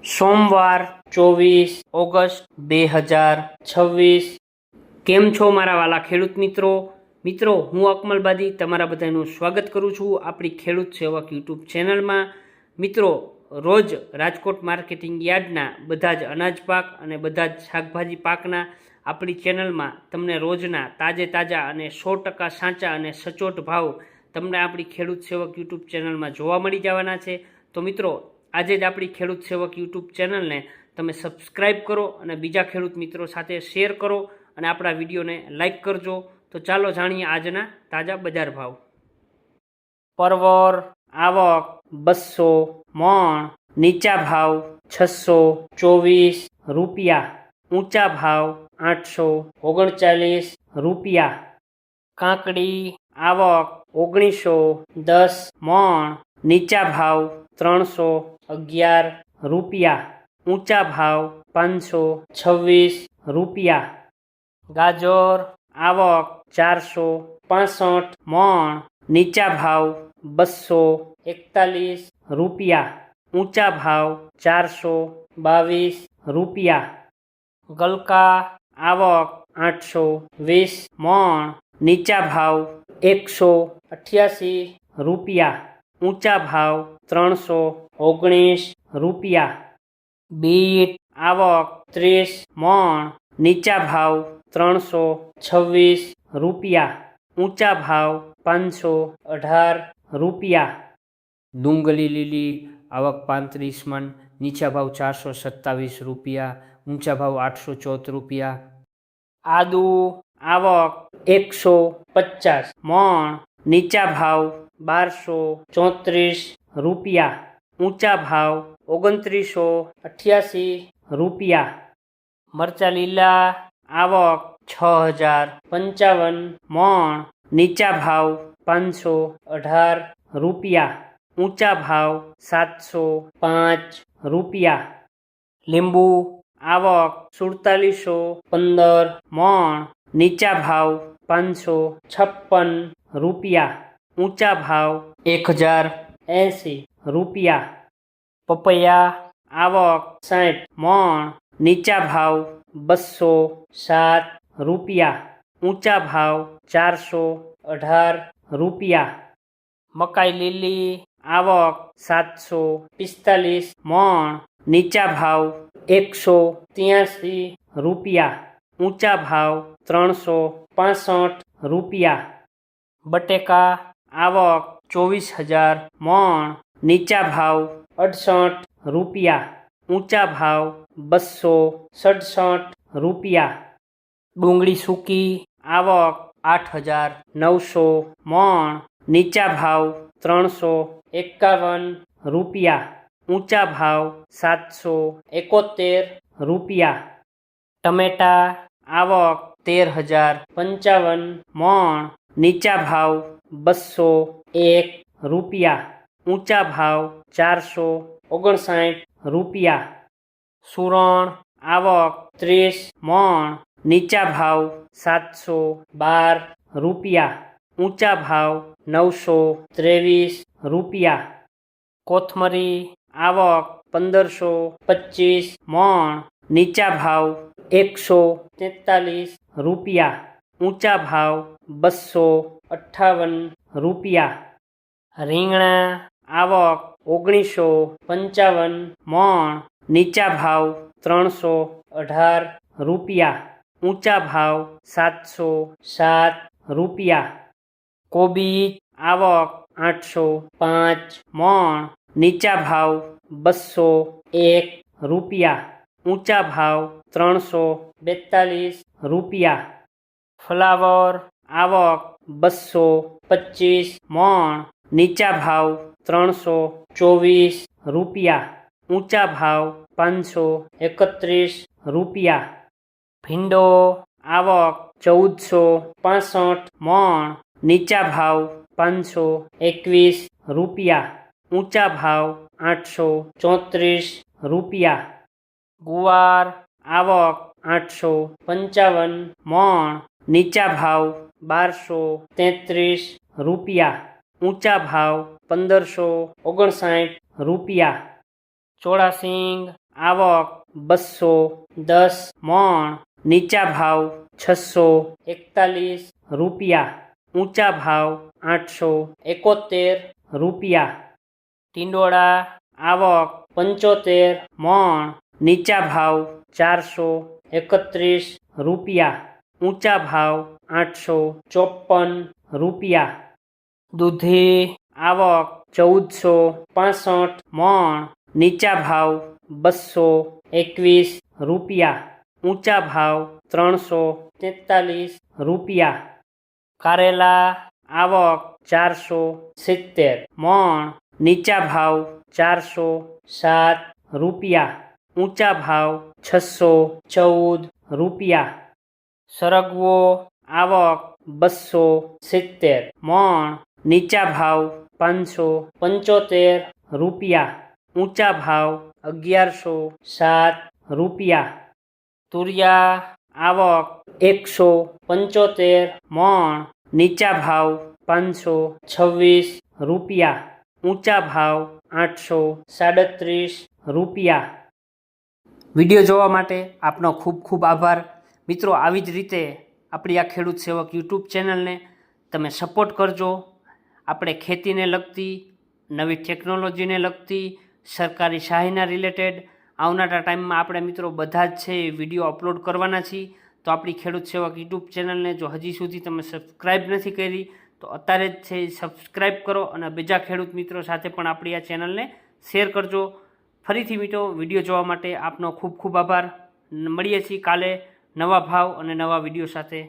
સોમવાર 24 ઓગસ્ટ 2026। કેમ છો મારા વાલા ખેડૂત મિત્રો હું અકમલબાદી તમારા બધાનું સ્વાગત કરું છું આપણી ખેડૂત સેવક યુટ્યુબ ચેનલમાં। મિત્રો રોજ રાજકોટ માર્કેટિંગ યાર્ડના બધા જ અનાજ પાક અને બધા જ શાકભાજી પાકના આપણી ચેનલમાં તમને રોજના તાજા અને 100% સાચા અને સચોટ ભાવ તમને આપણી ખેડૂત સેવક યુટ્યુબ ચેનલમાં જોવા મળી જવાના છે। તો મિત્રો આજે જ આપણી ખેડૂત સેવક યુટ્યુબ ચેનલને તમે સબસ્ક્રાઈબ કરો અને બીજા ખેડૂત મિત્રો સાથે શેર કરો અને આપણા વિડીયોને લાઈક કરજો। તો ચાલો જાણીએ આજના તાજા બજાર ભાવ। પરવર આવક 200 મણ, નીચા ભાવ 624 રૂપિયા, ઊંચા ભાવ 839 રૂપિયા। કાકડી આવક 1910 મણ, નીચા ભાવ 311 રૂપિયા, ઊંચા ભાવ 526 રૂપિયા। ગાજર આવક 465 મણ, નીચા ભાવ 241 રૂપિયા, ઊંચા ભાવ 422 રૂપિયા। ગલકા આવક 820 મણ, નીચા ભાવ 188 રૂપિયા, ઊંચા ભાવ 319 રૂપિયા। બીટ આવક 30 મણ, નીચા ભાવ 326 રૂપિયા, ઊંચા ભાવ 518 રૂપિયા। ડુંગળી લીલી આવક 35 મણ, નીચા ભાવ 427 રૂપિયા, ઊંચા ભાવ 814 રૂપિયા। આદુ આવક 150 મણ, નીચા ભાવ 1234 રૂપિયા, ઊંચા ભાવ 2988 રૂપિયા। મરચા લીલા આવક 6055 મણ, નીચા ભાવ 518 રૂપિયા, ઊંચા ભાવ 705 રૂપિયા। લીંબુ આવક 4715 મણ, નીચા ભાવ 556 રૂપિયા, ઊંચા ભાવ 1080 રૂપિયા। પપૈયા આવક 60 મણ, નીચા ભાવ 207 રૂપિયા, ઊંચા ભાવ 418 રૂપિયા। મકાઈ લીલી આવક 745 મણ, નીચા ભાવ 183 રૂપિયા, ઊંચા ભાવ 365 રૂપિયા। બટેકા આવક 24000 મણ, નીચા ભાવ 68 રૂપિયા, ઊંચા ભાવ 267 રૂપિયા। ડુંગળી સૂકી આવક 8900 મણ, નીચા ભાવ 351 રૂપિયા, ઊંચા ભાવ 771 રૂપિયા। ટમેટા આવક 13055 મણ, નીચા ભાવ 201 રૂપિયા, ઊંચા ભાવ 459 રૂપિયા। સુરણ આવક 30 મણ, નીચા ભાવ 712 રૂપિયા, ઊંચા ભાવ 923 રૂપિયા। કોથમરી આવક 1525 મણ, નીચા ભાવ 143 રૂપિયા, ઊંચા ભાવ 258 રૂપિયા। રીંગણા આવક 1955 મણ, નીચા ભાવ 318 રૂપિયા, ઊંચા ભાવ 707 રૂપિયા। કોબીજ આવક 805 મણ, નીચા ભાવ 201 રૂપિયા, ઊંચા ભાવ 342 રૂપિયા। ફ્લાવર આવક 225 મણ, નીચા ભાવ 324 રૂપિયા, ઊંચા ભાવ 531 રૂપિયા। ભીંડો આવક 1465 મણ, નીચા ભાવ 521 રૂપિયા, ઊંચા ભાવ 834 રૂપિયા। ગુવાર આવક 855 મણ, નીચા ભાવ 1233 રૂપિયા, ઊંચા ભાવ 1559 રૂપિયા। ચોળાસિંગ આવક 210 મણ, નીચા ભાવ 641 રૂપિયા, ઊંચા ભાવ 871 રૂપિયા. ટીંડોળા આવક 75 મણ, નીચા ભાવ 431 રૂપિયા, ઊંચા ભાવ 854 રૂપિયા. દૂધી આવક 1465 મણ, નીચા ભાવ 221 રૂપિયા, ઊંચા ભાવ 343 રૂપિયા. કારેલા આવક 470 મણ, નીચા ભાવ 407 રૂપિયા, ઊંચા ભાવ 614 રૂપિયા. સરગવો આવક 270 મણ, નીચા ભાવ 575 રૂપિયા, ઊંચા ભાવ 1107 રૂપિયા. તુરિયા આવક 175 મણ, નીચા ભાવ 526 રૂપિયા, ઊંચા ભાવ 837 રૂપિયા. વિડીયો જોવા માટે આપનો ખૂબ ખૂબ આભાર. મિત્રો, આવી જ રીતે આપણી આ ખેડૂત સેવક યુટ્યુબ ચેનલને તમે સપોર્ટ કરજો. આપણે ખેતીને લગતી, નવી ટેકનોલોજીને લગતી, સરકારી સહાયના રિલેટેડ આવનારા ટાઈમમાં આપણે મિત્રો બધા જ છે એ વિડીયો અપલોડ કરવાના છીએ. તો આપણી ખેડૂત સેવક યુટ્યુબ ચેનલને જો હજી સુધી તમે સબસ્ક્રાઈબ નથી કરી તો અત્યારે જ છે સબસ્ક્રાઈબ કરો અને બીજા ખેડૂત મિત્રો સાથે પણ આપણી આ ચેનલને શેર કરજો. ફરીથી મિત્રો, વિડીયો જોવા માટે આપનો ખૂબ ખૂબ આભાર. મળીએ છીએ કાલે નવા ભાવ અને નવા વિડીયો સાથે.